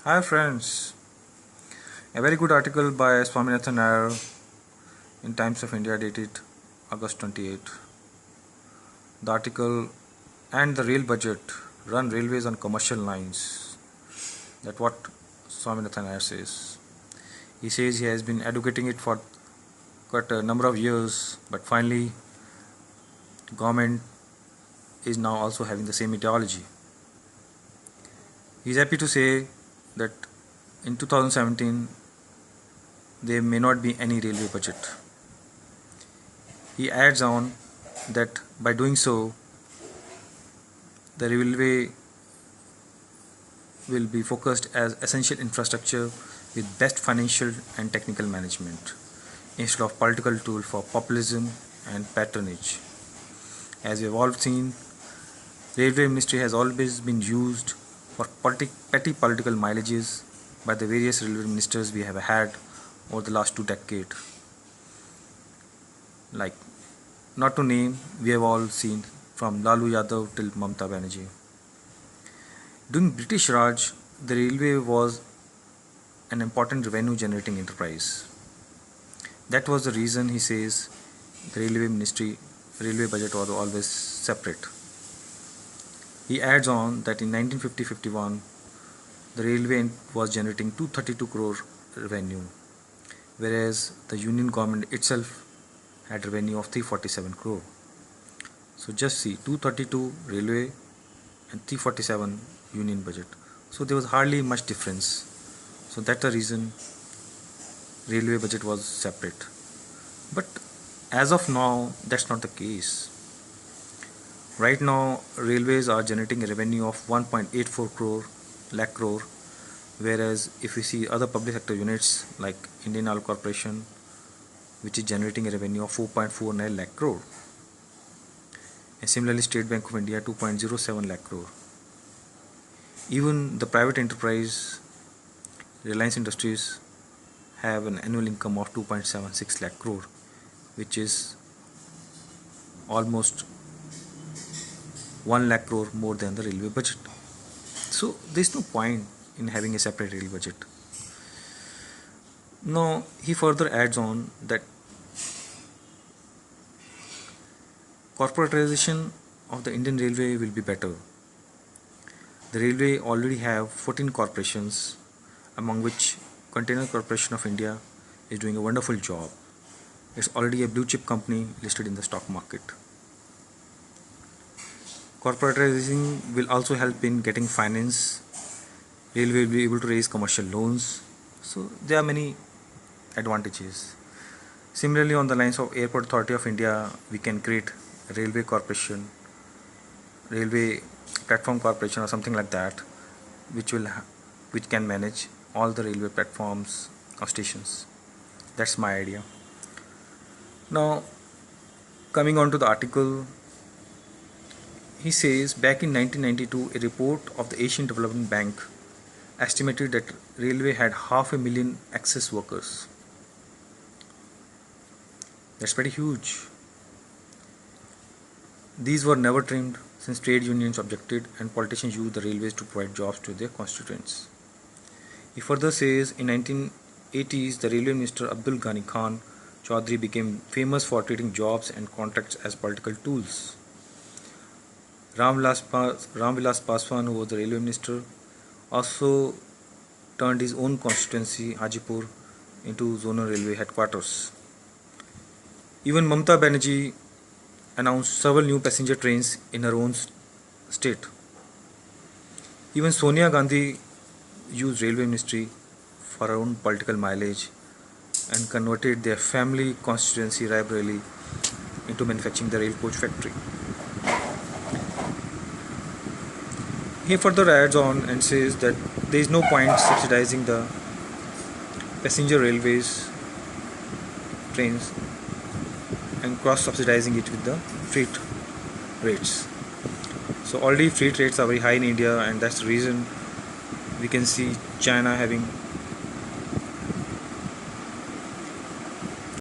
Hi friends, a very good article by Swaminathan Nair in Times of India dated August 28. The article and the rail budget run railways on commercial lines. That's what Swaminathan Nair says. He says he has been advocating it for quite a number of years, but finally government is now also having the same ideology. He is happy to say that in 2017 there may not be any railway budget. He adds on that by doing so, the railway will be focused as essential infrastructure with best financial and technical management instead of political tool for populism and patronage. As we have all seen, Railway Ministry has always been used for petty political mileages by the various railway ministers we have had over the last 2 decades. Like, not to name, we have all seen from Lalu Yadav till Mamata Banerjee. During British Raj, the railway was an important revenue generating enterprise. That was the reason he says the railway budget was always separate. He adds on that in 1950-51, the railway was generating 232 crore revenue, whereas the union government itself had revenue of 347 crore. So just see, 232 railway and 347 union budget. So there was hardly much difference. So that's the reason railway budget was separate. But as of now, that's not the case. Right now, railways are generating a revenue of 1.84 lakh crore, whereas if you see other public sector units like Indian Oil Corporation, which is generating a revenue of 4.49 lakh crore, and similarly State Bank of India 2.07 lakh crore. Even the private enterprise Reliance Industries have an annual income of 2.76 lakh crore, which is almost 1 lakh crore more than the railway budget. So there is no point in having a separate rail budget. Now he further adds on that corporatization of the Indian Railway will be better. The railway already have 14 corporations, among which Container Corporation of India is doing a wonderful job. It's already a blue chip company listed in the stock market. Corporatizing will also help in getting finance. Railway will be able to raise commercial loans. So there are many advantages. Similarly, on the lines of Airport Authority of India, we can create a railway corporation, railway platform corporation or something like that, which can manage all the railway platforms or stations. That's my idea. Now, coming on to the article, he says back in 1992, a report of the Asian Development Bank estimated that railway had 500,000 excess workers. That's pretty huge. These were never trimmed since trade unions objected and politicians used the railways to provide jobs to their constituents. He further says in 1980s, the railway minister Abdul Ghani Khan Chaudhary became famous for treating jobs and contracts as political tools. Ram Vilas Paswan, who was the railway minister, also turned his own constituency, Hajipur, into zonal railway headquarters. Even Mamata Banerjee announced several new passenger trains in her own state. Even Sonia Gandhi used railway ministry for her own political mileage and converted their family constituency Raebareli into manufacturing the rail coach factory. He further adds on and says that there is no point subsidizing the passenger railways trains and cross subsidizing it with the freight rates. So already freight rates are very high in India, and that's the reason we can see China having